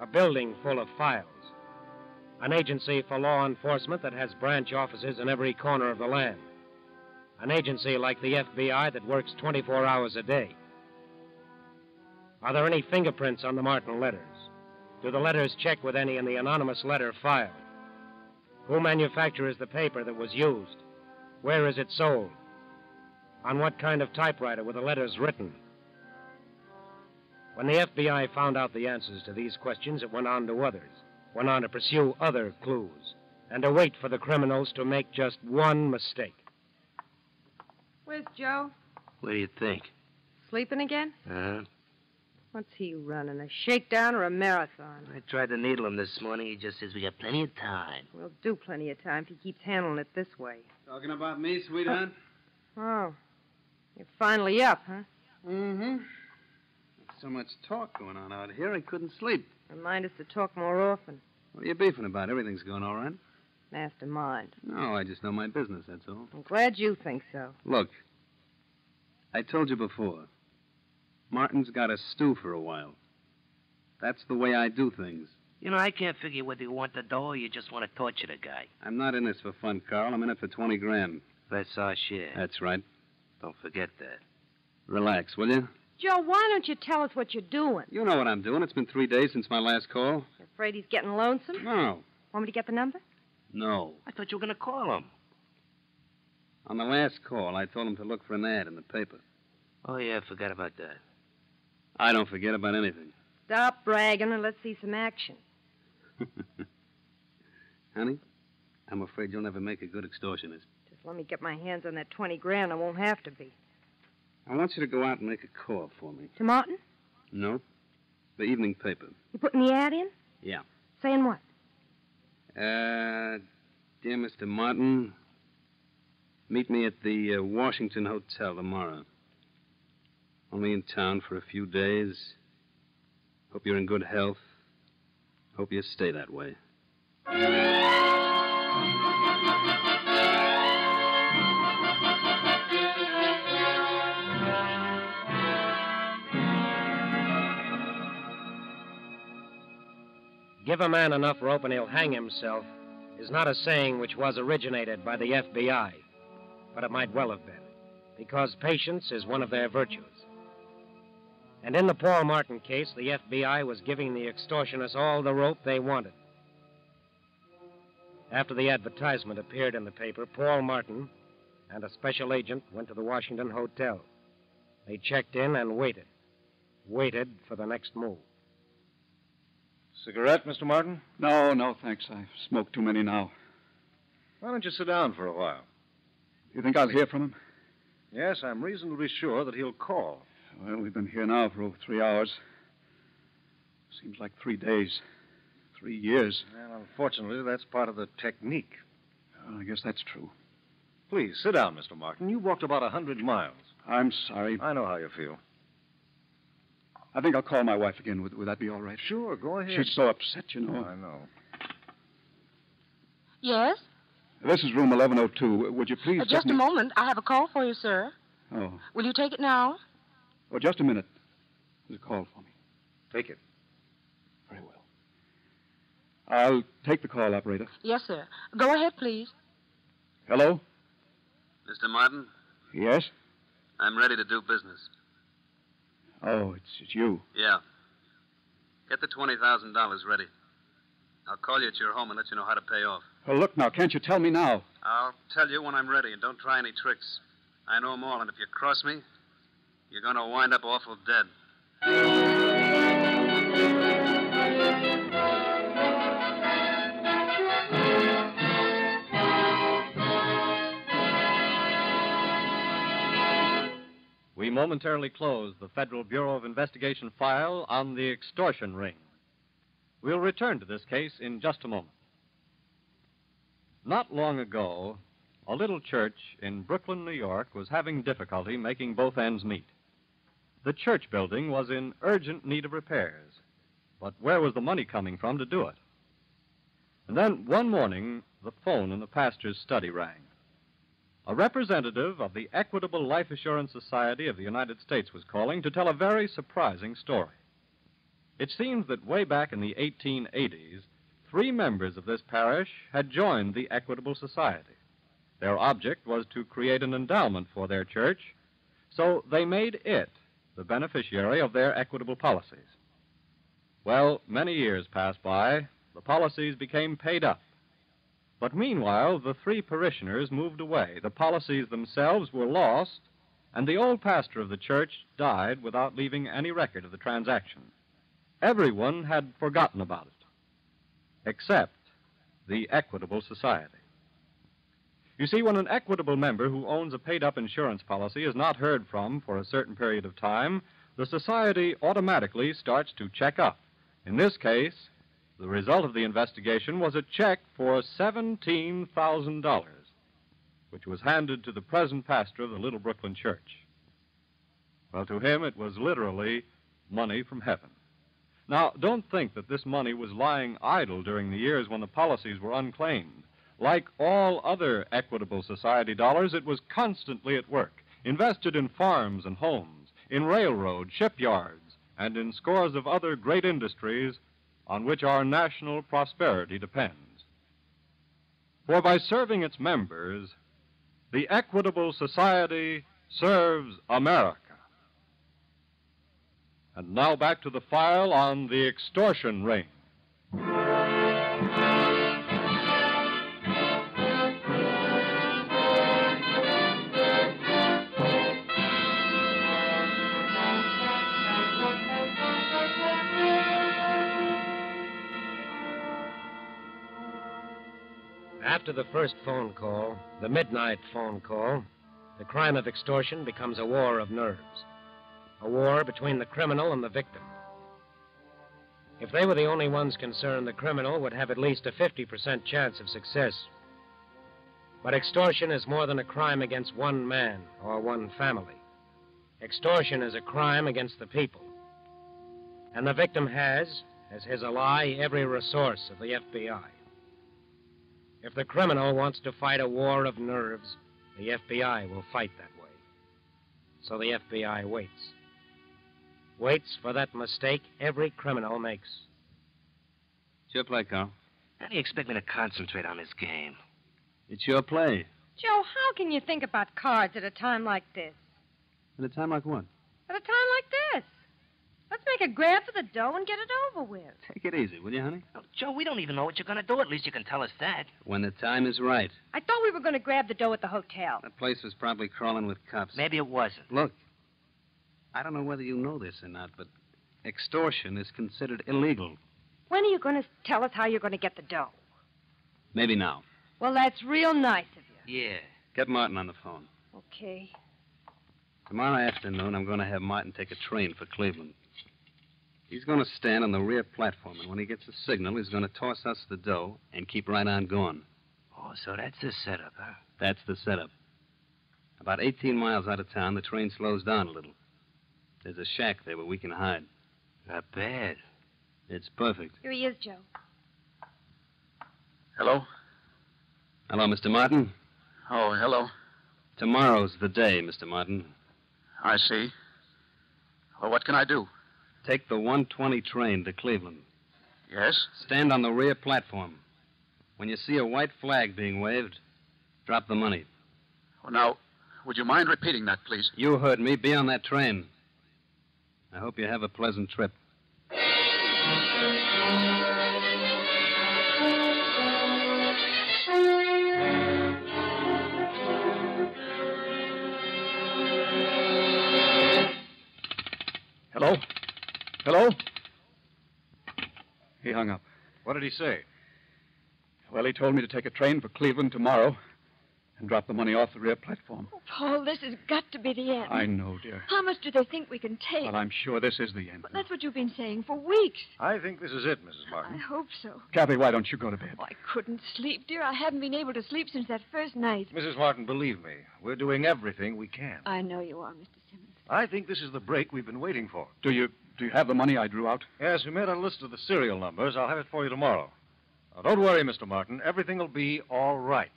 a building full of files, an agency for law enforcement that has branch offices in every corner of the land, an agency like the FBI that works 24 hours a day? Are there any fingerprints on the Martin letters? Do the letters check with any in the anonymous letter file? Who manufactures the paper that was used? Where is it sold? On what kind of typewriter were the letters written? When the FBI found out the answers to these questions, it went on to others, went on to pursue other clues, and to wait for the criminals to make just one mistake. Where's Joe? What do you think? Sleeping again? Uh-huh. What's he running, a shakedown or a marathon? I tried to needle him this morning. He just says we got plenty of time. We'll do plenty of time if he keeps handling it this way. Talking about me, sweetheart? Oh. You're finally up, huh? Mm-hmm. So much talk going on out here, I couldn't sleep. Remind us to talk more often. What are you beefing about? Everything's going all right? Mastermind. No, I just know my business, that's all. I'm glad you think so. Look, I told you before, Martin's got a stew for a while. That's the way I do things. You know, I can't figure whether you want the dough or you just want to torture the guy. I'm not in this for fun, Carl. I'm in it for 20 grand. That's our share. That's right. Don't forget that. Relax, will you? Joe, why don't you tell us what you're doing? You know what I'm doing. It's been 3 days since my last call. You afraid he's getting lonesome? No. Want me to get the number? No. I thought you were going to call him. On the last call, I told him to look for an ad in the paper. Oh, yeah, I forgot about that. I don't forget about anything. Stop bragging and let's see some action. Honey, I'm afraid you'll never make a good extortionist. Just let me get my hands on that 20 grand. I won't have to be. I want you to go out and make a call for me. To Martin? No. The evening paper. You putting the ad in? Yeah. Saying what? Dear Mr. Martin, meet me at the Washington Hotel tomorrow. Only in town for a few days. Hope you're in good health. Hope you stay that way. Give a man enough rope and he'll hang himself is not a saying which was originated by the FBI, but it might well have been, because patience is one of their virtues. And in the Paul Martin case, the FBI was giving the extortionists all the rope they wanted. After the advertisement appeared in the paper, Paul Martin and a special agent went to the Washington Hotel. They checked in and waited for the next move. Cigarette, Mr. Martin? No, thanks. I've smoked too many now. Why don't you sit down for a while? You think I'll hear from him? Yes, I'm reasonably sure that he'll call. Well, we've been here now for over 3 hours. Seems like 3 days. 3 years. Well, unfortunately, that's part of the technique. Well, I guess that's true. Please, sit down, Mr. Martin. You walked about 100 miles. I'm sorry. I know how you feel. I think I'll call my wife again. Would that be all right? Sure, go ahead. She's so upset, you know. I know. Yes? This is room 1102. Would you please... Just a moment. I have a call for you, sir. Oh. Will you take it now? Oh, just a minute. There's a call for me. Take it. Very well. I'll take the call, operator. Yes, sir. Go ahead, please. Hello? Mr. Martin? Yes? I'm ready to do business. Oh, it's you. Yeah. Get the $20,000 ready. I'll call you at your home and let you know how to pay off. Well, look now, can't you tell me now? I'll tell you when I'm ready, and don't try any tricks. I know them all, and if you cross me, you're going to wind up awful dead. We momentarily close the Federal Bureau of Investigation file on the extortion ring. We'll return to this case in just a moment. Not long ago, a little church in Brooklyn, New York, was having difficulty making both ends meet. The church building was in urgent need of repairs, but where was the money coming from to do it? And then one morning, the phone in the pastor's study rang. A representative of the Equitable Life Assurance Society of the United States was calling to tell a very surprising story. It seems that way back in the 1880s, 3 members of this parish had joined the Equitable Society. Their object was to create an endowment for their church, so they made it the beneficiary of their equitable policies. Well, many years passed by. The policies became paid up. But meanwhile, the three parishioners moved away. The policies themselves were lost, and the old pastor of the church died without leaving any record of the transaction. Everyone had forgotten about it, except the Equitable Society. You see, when an equitable member who owns a paid-up insurance policy is not heard from for a certain period of time, the society automatically starts to check up. In this case, the result of the investigation was a check for $17,000, which was handed to the present pastor of the Little Brooklyn Church. Well, to him, it was literally money from heaven. Now, don't think that this money was lying idle during the years when the policies were unclaimed. Like all other Equitable Society dollars, it was constantly at work, invested in farms and homes, in railroads, shipyards, and in scores of other great industries on which our national prosperity depends. For by serving its members, the Equitable Society serves America. And now back to the file on the extortion ring. After the first phone call, the midnight phone call, the crime of extortion becomes a war of nerves. A war between the criminal and the victim. If they were the only ones concerned, the criminal would have at least a 50% chance of success. But extortion is more than a crime against one man or one family. Extortion is a crime against the people. And the victim has, as his ally, every resource of the FBI. If the criminal wants to fight a war of nerves, the FBI will fight that way. So the FBI waits. Waits for that mistake every criminal makes. It's your play, Carl. How do you expect me to concentrate on this game? It's your play. Joe, how can you think about cards at a time like this? At a time like what? At a time like this? Let's make a grab for the dough and get it over with. Take it easy, will you, honey? Oh, Joe, we don't even know what you're going to do. At least you can tell us that. When the time is right. I thought we were going to grab the dough at the hotel. That place was probably crawling with cops. Maybe it wasn't. Look, I don't know whether you know this or not, but extortion is considered illegal. When are you going to tell us how you're going to get the dough? Maybe now. Well, that's real nice of you. Yeah. Get Martin on the phone. Okay. Tomorrow afternoon, I'm going to have Martin take a train for Cleveland. He's going to stand on the rear platform, and when he gets a signal, he's going to toss us the dough and keep right on going. Oh, so that's the setup, huh? That's the setup. About 18 miles out of town, the train slows down a little. There's a shack there where we can hide. Not bad. It's perfect. Here he is, Joe. Hello? Hello, Mr. Martin. Oh, hello. Tomorrow's the day, Mr. Martin. I see. Well, what can I do? Take the 1:20 train to Cleveland. Yes? Stand on the rear platform. When you see a white flag being waved, drop the money. Well, now, would you mind repeating that, please? You heard me. Be on that train. I hope you have a pleasant trip. Hello? Hello? He hung up. What did he say? Well, he told me to take a train for Cleveland tomorrow and drop the money off the rear platform. Oh, Paul, this has got to be the end. I know, dear. How much do they think we can take? Well, I'm sure this is the end. But that's what you've been saying for weeks. I think this is it, Mrs. Martin. I hope so. Kathy, why don't you go to bed? Oh, I couldn't sleep, dear. I haven't been able to sleep since that first night. Mrs. Martin, believe me, we're doing everything we can. I know you are, Mr. Simmons. I think this is the break we've been waiting for. Do you have the money I drew out? Yes, we made a list of the serial numbers. I'll have it for you tomorrow. Now, don't worry, Mr. Martin. Everything will be all right.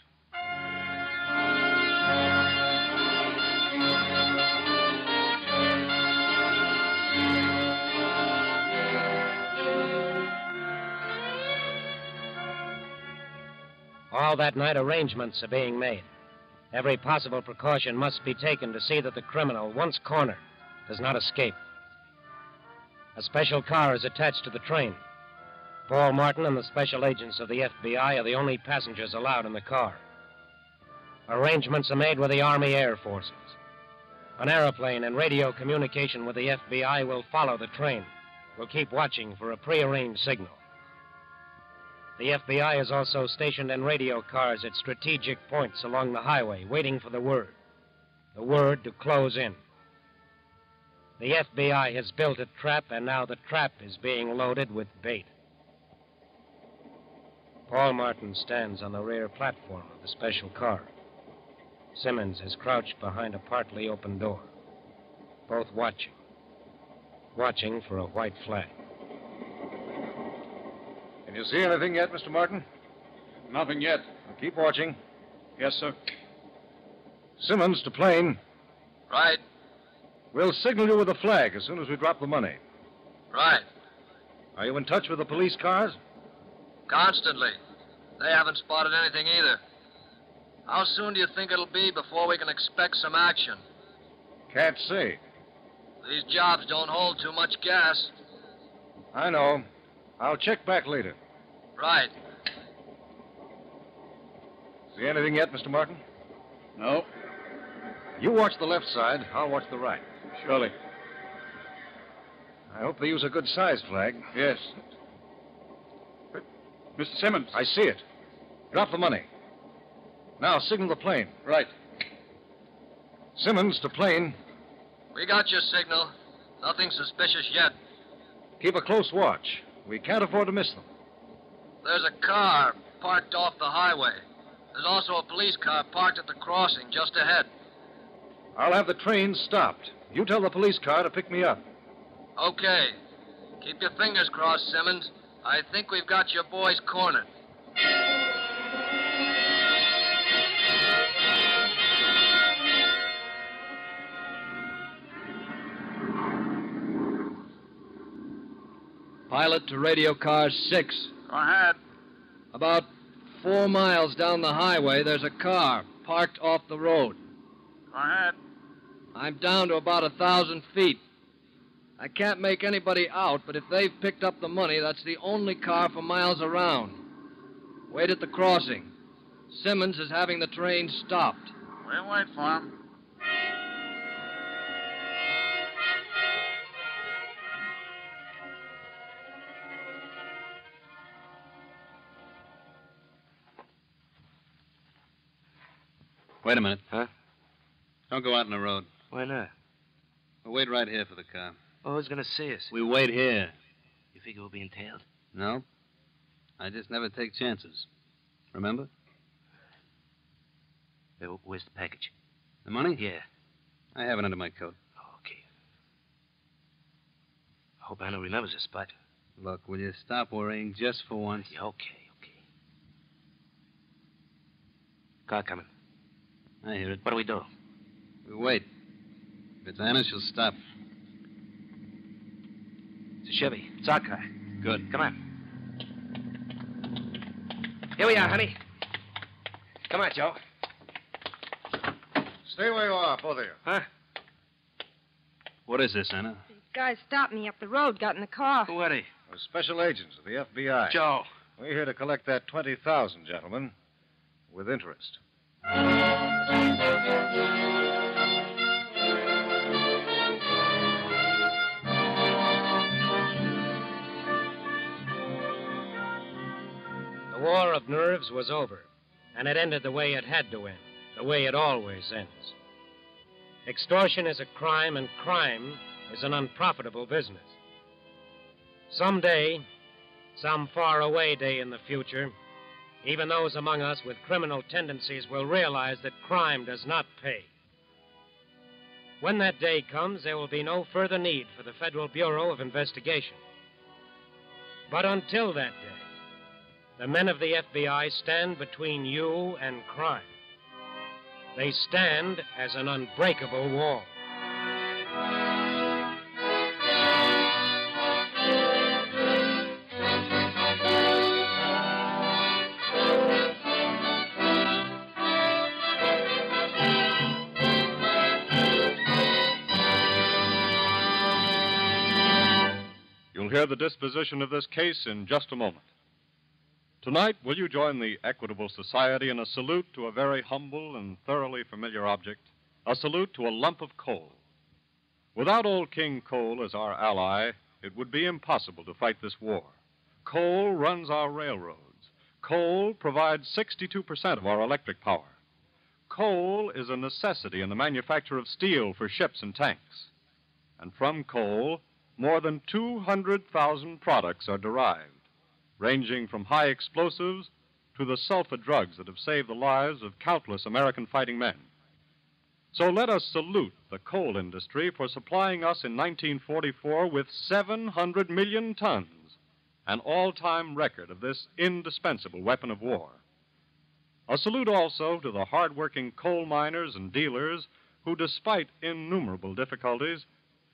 All that night, arrangements are being made. Every possible precaution must be taken to see that the criminal, once cornered, does not escape. A special car is attached to the train. Paul Martin and the special agents of the FBI are the only passengers allowed in the car. Arrangements are made with the Army Air Forces. An airplane in radio communication with the FBI will follow the train. We'll keep watching for a prearranged signal. The FBI is also stationed in radio cars at strategic points along the highway, waiting for the word to close in. The FBI has built a trap, and now the trap is being loaded with bait. Paul Martin stands on the rear platform of the special car. Simmons is crouched behind a partly open door, both watching for a white flag. Can you see anything yet, Mr. Martin? Nothing yet. Keep watching. Yes, sir. Simmons to plane. Right. We'll signal you with a flag as soon as we drop the money. Right. Are you in touch with the police cars? Constantly. They haven't spotted anything either. How soon do you think it'll be before we can expect some action? Can't say. These jobs don't hold too much gas. I know. I'll check back later. Right. See anything yet, Mr. Martin? No. You watch the left side. I'll watch the right. Surely. I hope they use a good-sized flag. Yes. Mr. Simmons. I see it. Drop the money. Now, signal the plane. Right. Simmons to plane. We got your signal. Nothing suspicious yet. Keep a close watch. We can't afford to miss them. There's a car parked off the highway. There's also a police car parked at the crossing just ahead. I'll have the train stopped. You tell the police car to pick me up. Okay. Keep your fingers crossed, Simmons. I think we've got your boys cornered. Pilot to radio car 6. Go ahead. About 4 miles down the highway, there's a car parked off the road. Go ahead. I'm down to about 1,000 feet. I can't make anybody out, but if they've picked up the money, that's the only car for miles around. Wait at the crossing. Simmons is having the train stopped. We'll wait for him. Wait a minute. Huh? Don't go out on the road. Why not? We'll wait right here for the car. Oh, who's going to see us? We wait here. You figure we'll be entailed? No. I just never take chances. Remember? Hey, where's the package? The money? Yeah. I have it under my coat. Okay. I hope Anna remembers this spot. Look, will you stop worrying just for once? Yeah, okay. Car coming. I hear it. What do we do? We wait. If it's Anna, she'll stop. It's a Chevy. It's our car. Good. Come on. Here we are, honey. Come on, Joe. Stay where you are, both of you. Huh? What is this, Anna? These guys stopped me up the road, got in the car. Who are they? We're special agents of the FBI. Joe. We're here to collect that 20,000, gentlemen, with interest. The war of nerves was over, and it ended the way it had to end, the way it always ends. Extortion is a crime, and crime is an unprofitable business. Someday, some faraway day in the future, even those among us with criminal tendencies will realize that crime does not pay. When that day comes, there will be no further need for the Federal Bureau of Investigation. But until that day, the men of the FBI stand between you and crime. They stand as an unbreakable wall. hear the disposition of this case in just a moment. Tonight, will you join the Equitable Society in a salute to a very humble and thoroughly familiar object, a salute to a lump of coal? Without old King Coal as our ally, it would be impossible to fight this war. Coal runs our railroads. Coal provides 62% of our electric power. Coal is a necessity in the manufacture of steel for ships and tanks. And from coal, more than 200,000 products are derived, ranging from high explosives to the sulfa drugs that have saved the lives of countless American fighting men. So let us salute the coal industry for supplying us in 1944 with 700 million tons, an all-time record of this indispensable weapon of war. A salute also to the hard-working coal miners and dealers who, despite innumerable difficulties,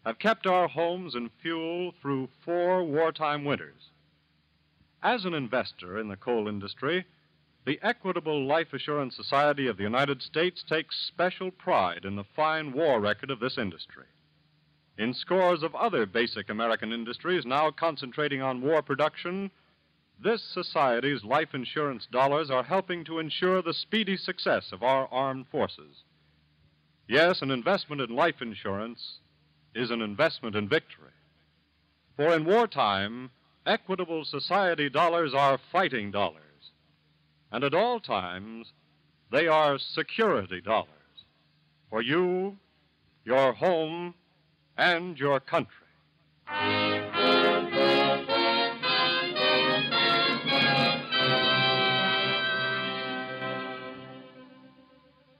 have kept our homes in fuel through 4 wartime winters. As an investor in the coal industry, the Equitable Life Assurance Society of the United States takes special pride in the fine war record of this industry. In scores of other basic American industries now concentrating on war production, this society's life insurance dollars are helping to ensure the speedy success of our armed forces. Yes, an investment in life insurance is an investment in victory. For in wartime, Equitable Society dollars are fighting dollars. And at all times, they are security dollars for you, your home, and your country.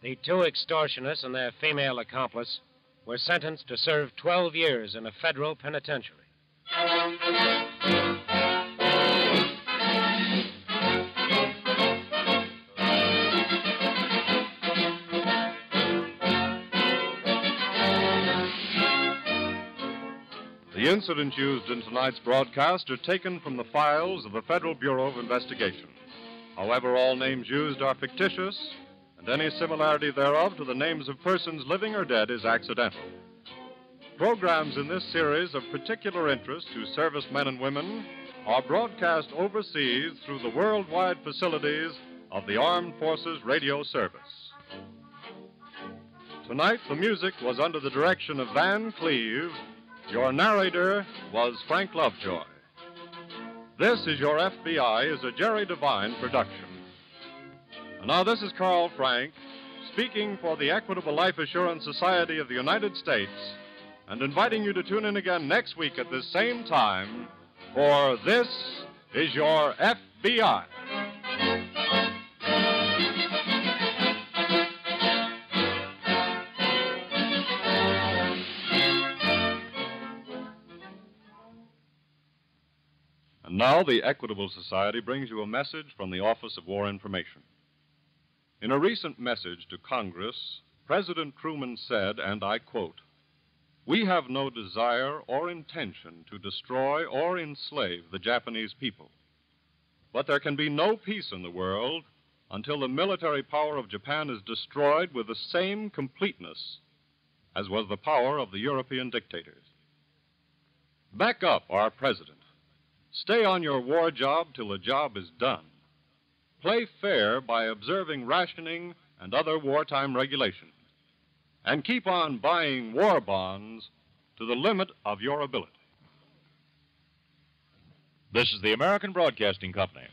The 2 extortionists and their female accomplice were sentenced to serve 12 years in a federal penitentiary. The incidents used in tonight's broadcast are taken from the files of the Federal Bureau of Investigation. However, all names used are fictitious, and any similarity thereof to the names of persons living or dead is accidental. Programs in this series of particular interest to servicemen and women are broadcast overseas through the worldwide facilities of the Armed Forces Radio Service. Tonight, the music was under the direction of Van Cleve. Your narrator was Frank Lovejoy. This is Your FBI is a Jerry Devine production. And now this is Carl Frank, speaking for the Equitable Life Assurance Society of the United States, and inviting you to tune in again next week at this same time for This is Your FBI. And now the Equitable Society brings you a message from the Office of War Information. In a recent message to Congress, President Truman said, and I quote, "We have no desire or intention to destroy or enslave the Japanese people. But there can be no peace in the world until the military power of Japan is destroyed with the same completeness as was the power of the European dictators. Back up our president. Stay on your war job till the job is done. Play fair by observing rationing and other wartime regulations. And keep on buying war bonds to the limit of your ability." This is the American Broadcasting Company.